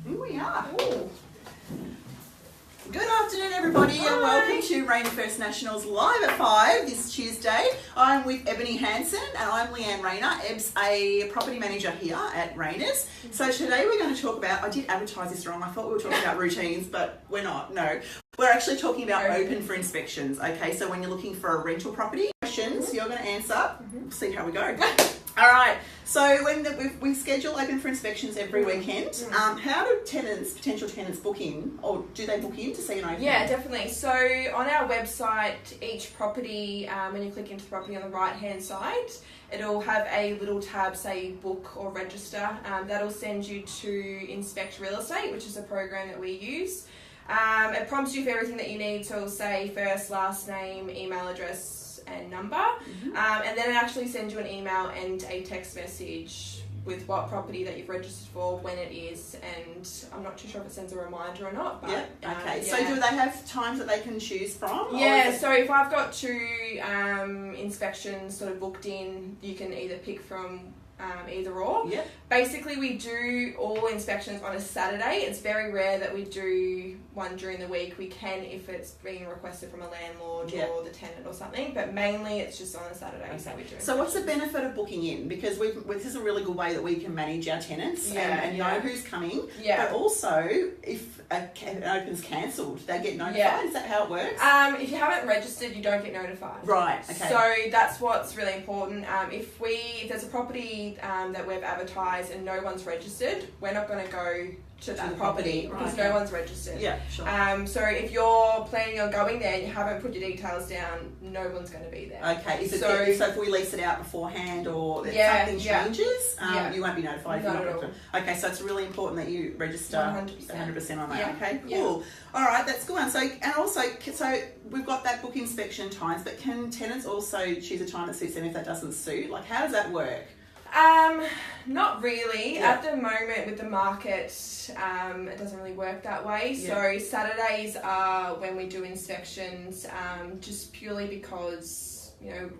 Here we are. Ooh. Good afternoon, everybody, and welcome to Rainer First Nationals Live at 5 this Tuesday. I'm with Ebony Hansen and I'm Leanne Rayner. Eb's a property manager here at Rainer's. So today we're going to talk about, I did advertise this wrong, I thought we were talking about routines, but we're not, no. We're actually talking about open for inspections, okay? So when you're looking for a rental property, questions you're going to answer, we'll see how we go. All right, so when we schedule open for inspections every weekend, how do potential tenants book in, or do they book in to see an open? Yeah, definitely. So on our website, each property, when you click into the property on the right-hand side, it'll have a little tab, say book or register. That'll send you to Inspect Real Estate, which is a program that we use. It prompts you for everything that you need, so it'll say first, last name, email address, and number, and then it actually sends you an email and a text message with what property that you've registered for, when it is, and I'm not too sure if it sends a reminder or not. But okay. So do they have times that they can choose from? Yeah. So if I've got two inspections sort of booked in, you can either pick from either or. Yeah. Basically, we do all inspections on a Saturday. It's very rare that we do one during the week. We can if it's being requested from a landlord or the tenant or something, but mainly it's just on a Saturday. Okay. So we do. So what's the benefit of booking in? Because this is a really good way that we can manage our tenants and know who's coming. Yeah. But also, if an open's cancelled, they get notified. Yeah. Is that how it works? If you haven't registered, you don't get notified. Right. Okay. So that's what's really important. If there's a property that we've advertised and no one's registered, we're not going to go to that property because no one's registered. Yeah, sure. So if you're planning on going there and you haven't put your details down, no one's going to be there. Okay. So if we lease it out beforehand or something changes, you won't be notified. Not at all. Okay, so it's really important that you register 100% on that. Yeah. Okay, cool. All right, that's good one. So we've got that book inspection times, but can tenants also choose a time that suits them if that doesn't suit? Like, how does that work? Not really. Yeah. At the moment with the market, it doesn't really work that way. Yeah. So Saturdays are when we do inspections, just purely because,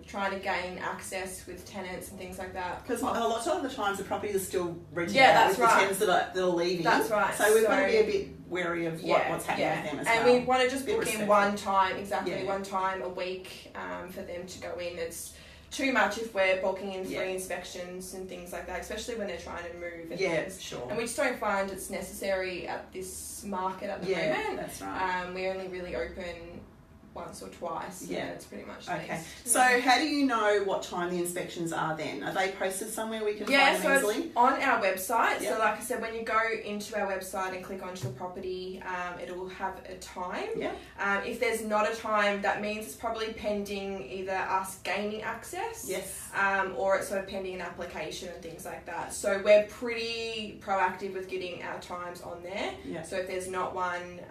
trying to gain access with tenants and things like that. Because a lot of the times the properties are still rented out with the tenants that are leaving. That's right. So we've got to be a bit wary of what's happening with them as well. And we want to just book in one time a week for them to go in. It's too much if we're booking in 3 inspections and things like that, especially when they're trying to move. And sure. And we just don't find it's necessary at this market at the moment. That's right. We only really open once or twice. Yeah, it's pretty much okay. So how do you know what time the inspections are then? Are they posted somewhere we can find them easily? It's on our website. So like I said, when you go into our website and click onto the property, it'll have a time. Yeah. If there's not a time, that means it's probably pending either us gaining access. Yes. Or it's sort of pending an application and things like that. So we're pretty proactive with getting our times on there. Yeah. So if there's not one,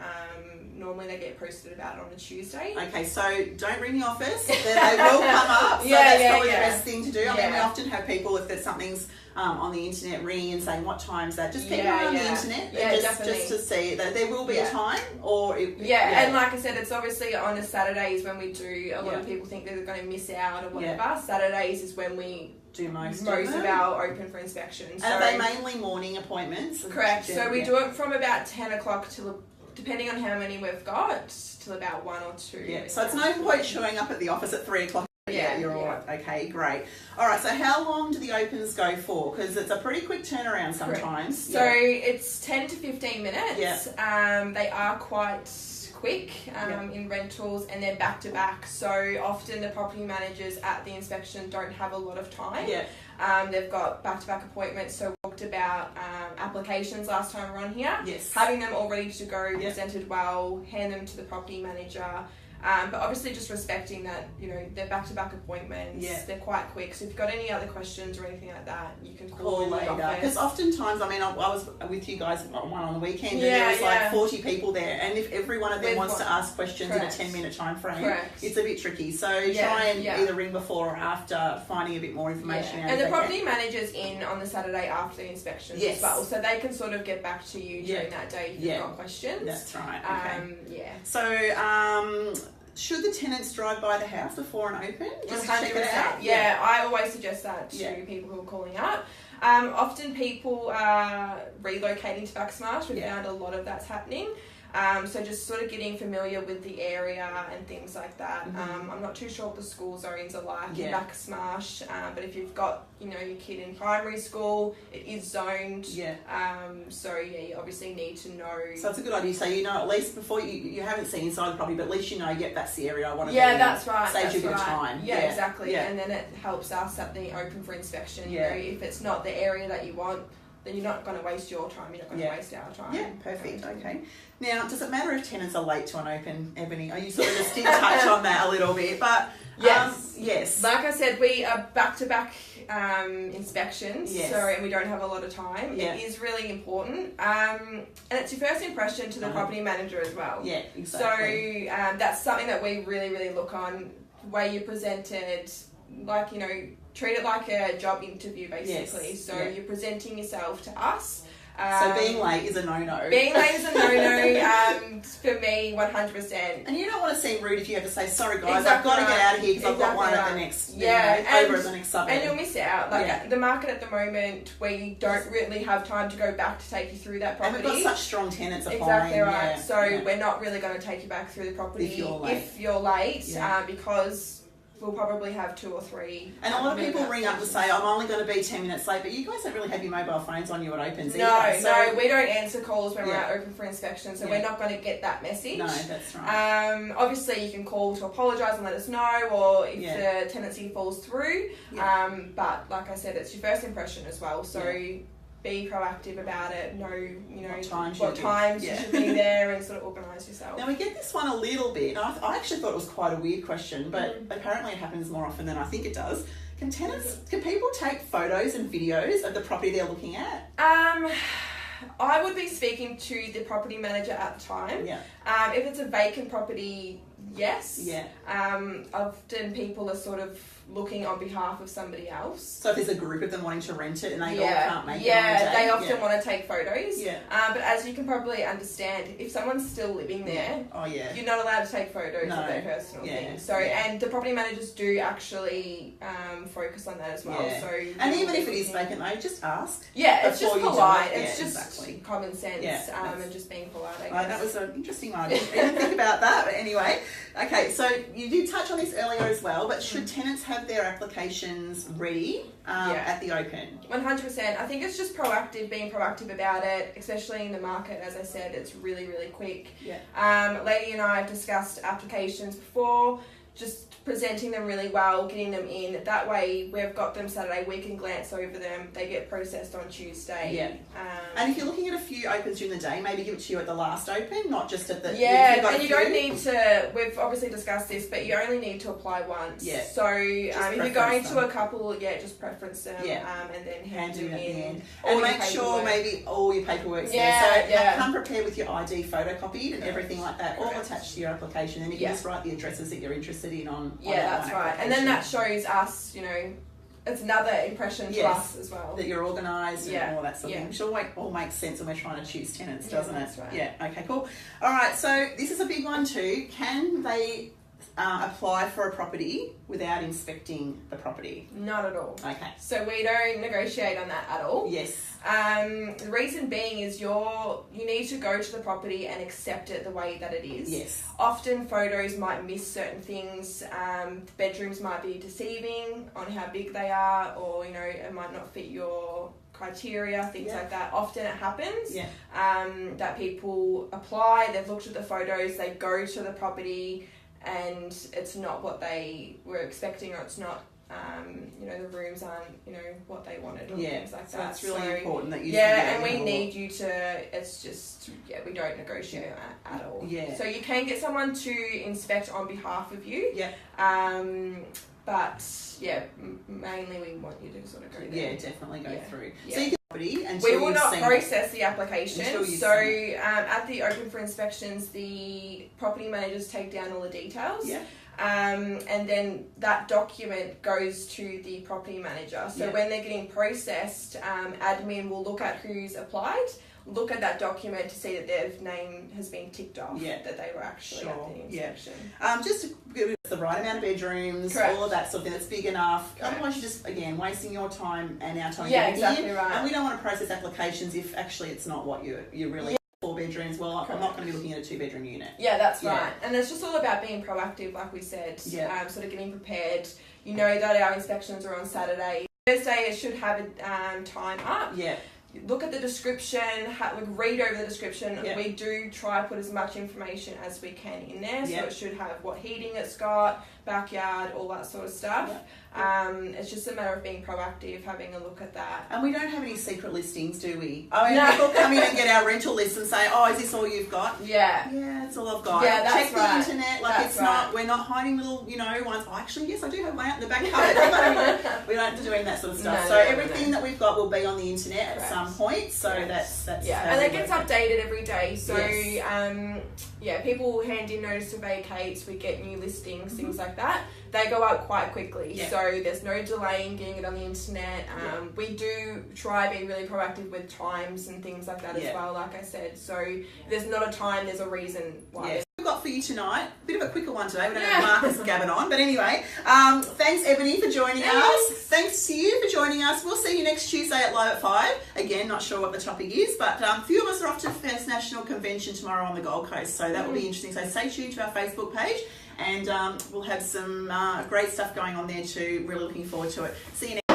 normally they get posted about it on a Tuesday. Okay, so don't ring the office. They will come up. So that's probably the best thing to do. I mean, we often have people, if there's something's on the internet, ringing and saying, what time's that? Just keep it on the internet. Just to see that there will be a time. And like I said, it's obviously on a Saturdays when we do. A lot of people think they're going to miss out or whatever. Yeah. Saturdays is when we do most of our open for inspections. And are they mainly morning appointments? Correct. So we do it from about 10 o'clock till, depending on how many we've got, till about 1 or 2. Yeah, so it's no point showing up at the office at 3 o'clock. You're all right. Okay, great. All right, so how long do the opens go for? Because it's a pretty quick turnaround sometimes. So it's 10 to 15 minutes. Yeah. They are quite quick in rentals, and they're back to back. So often the property managers at the inspection don't have a lot of time. Yeah. They've got back-to-back appointments. So we talked about applications last time we were on here. Yes. Having them all ready to go, presented well, hand them to the property manager. But obviously just respecting that, they're back-to-back appointments. Yeah. They're quite quick. So if you've got any other questions or anything like that, you can call later. Because oftentimes, I was with you guys one on the weekend and there was like 40 people there. And if every one of them wants to ask questions in a 10-minute time frame, it's a bit tricky. So try and either ring before or after, finding a bit more information out. And the property manager's in on the Saturday after the inspections as well. So they can sort of get back to you during that day if you've got questions. That's right. Okay. So, should the tenants drive by the house before an open? Just check it out? Yeah, I always suggest that to people who are calling up. Often people are relocating to Backsmash. We've Yeah. found a lot of that's happening. So just sort of getting familiar with the area and things like that. I'm not too sure what the school zones are like in Yeah. Backsmash, but if you've got, your kid in primary school, it is zoned. Yeah. So you obviously need to know. So it's a good idea. So at least before you haven't seen inside the property, but at least yep, that's the area I want to be in. That's right. Saves that's you a bit right. of time. Yeah, exactly. Yeah. And then it helps us at the open for inspection. Yeah. If it's not the area that you want, then you're not going to waste your time. You're not going to waste our time. Yeah, perfect. Okay. Now, does it matter if tenants are late to an open, Ebony? You sort of just did touch on that a little bit, but yes. Yes. Like I said, we are back-to-back inspections, Yes. and we don't have a lot of time. Yeah. It is really important, and it's your first impression to the property manager as well. Yeah, exactly. So that's something that we really, really look on. The way you presented, treat it like a job interview, basically. Yes. So Yeah. you're presenting yourself to us. So being late is a no-no. Being late is a no-no for me, 100%. And you don't want to seem rude if you have to say, sorry guys, Exactly I've got to get out of here because I've got one Exactly at the right. next, and, over at the next suburb. And you'll miss out. The market at the moment, we don't really have time to go back to take you through that property. And we've got such strong tenants applying. Exactly right. Yeah. So we're not really going to take you back through the property If you're late. Because we'll probably have 2 or 3. And a lot of people ring up and say, I'm only going to be 10 minutes late, but you guys don't really have your mobile phones on you at opens No, either. So, we don't answer calls when we're out open for inspection, so we're not going to get that message. No, that's right. Obviously, you can call to apologise and let us know, or if the tenancy falls through. But like I said, it's your first impression as well, so be proactive about it. Know, what times you should be there, and sort of organise yourself. Now we get this one a little bit. I actually thought it was quite a weird question, but apparently it happens more often than I think it does. Can people take photos and videos of the property they're looking at? I would be speaking to the property manager at the time. Yeah. If it's a vacant property, yes. Yeah. Often people are sort of looking on behalf of somebody else. So if there's a group of them wanting to rent it and they all can't make it on a day. Yeah, they often want to take photos. Yeah. But as you can probably understand, if someone's still living there, you're not allowed to take photos of their personal things. So, and the property managers do actually focus on that as well. Yeah. So, and even if it is vacant though, just ask. Yeah, it's just polite. Yeah, It's just common sense and just being polite, I guess. That was an interesting one. I didn't think about that, but anyway. Okay, so you did touch on this earlier as well, but should tenants have their applications ready at the open? 100%. I think it's just being proactive about it, especially in the market. As I said, it's really, really quick. Yeah. Lady and I have discussed applications before, just presenting them really well, getting them in. That way, we've got them Saturday, we can glance over them, they get processed on Tuesday. Yeah. And if you're looking at a few opens during the day, maybe give it to you at the last open, not just at the... and you don't need to, we've obviously discussed this, but you only need to apply once. Yeah. So if you're going to a couple, just preference them and then hand them in. And make sure maybe all your paperwork's there. So come prepared with your ID photocopied and everything like that, all attached to your application. And you can just write the addresses that you're interested in on that's right. And then that shows us, it's another impression to us as well. That you're organised and all that sort of thing. Which all makes sense when we're trying to choose tenants, doesn't it? That's right. Yeah, okay, cool. All right, so this is a big one too. Can they apply for a property without inspecting the property? Not at all. Okay. So we don't negotiate on that at all. Yes. The reason being is you need to go to the property and accept it the way that it is. Yes. Often photos might miss certain things. The bedrooms might be deceiving on how big they are, or it might not fit your criteria, things like that. Often it happens that people apply, they've looked at the photos, they go to the property, and it's not what they were expecting, or it's not the rooms aren't what they wanted, or things like that. So it's really important that you and we need you to, it's just we don't negotiate at all. So you can get someone to inspect on behalf of you, but mainly we want you to sort of go there. Definitely go through. So you can we will not process the application. So at the open for inspections, the property managers take down all the details. And then that document goes to the property manager. So when they're getting processed, admin will look at who's applied, look at that document to see that their name has been ticked off, Yeah. that they were actually Sure. at the inspection. Just to give it the right amount of bedrooms, Correct. all of that sort of thing that's big enough. Correct. Otherwise, you're just, again, wasting your time and our time. Yeah, getting exactly in. right. And we don't want to process applications if actually it's not what you're really 4 bedrooms. Well, I'm not going to be looking at a 2-bedroom unit. Yeah, that's Yeah. right. And it's just all about being proactive, like we said, Yeah. sort of getting prepared. You know that our inspections are on Saturday. Thursday, it should have a time up. Yeah. Look at the description, read over the description. Yeah. We do try to put as much information as we can in there, so Yeah. it should have what heating it's got, backyard, all that sort of stuff. It's just a matter of being proactive, having a look at that. And we don't have any secret listings, do we? Oh, No. people come in and get our rental list and say, "Oh, is this all you've got?" Yeah. Yeah, that's all I've got. Yeah, that's Check the right. internet. Like, That's it's not. right. We're not hiding little, ones. Oh, actually, yes, I do have my out in the back cupboard. We don't do any of that sort of stuff. No, so no, everything that we've got will be on the internet Correct. at some point. So Yes. that's Yeah, how and we it gets work it. updated every day. So, Yes. people hand in notice to vacates. We get new listings, things like that. They go up quite quickly. Yeah. So there's no delay in getting it on the internet. We do try to be really proactive with times and things like that as well. Like I said, so if there's not a time, there's a reason why. Yes. We've got for you tonight. Bit of a quicker one today. We don't Yeah. have Marcus Gavin on, but anyway. Thanks, Ebony, for joining us. Thanks to you for joining us. We'll see you next Tuesday at Live at 5. Again, not sure what the topic is, but a few of us are off to First National Convention tomorrow on the Gold Coast, so that will be interesting. So stay tuned to our Facebook page, and we'll have some great stuff going on there too. Really looking forward to it. See you next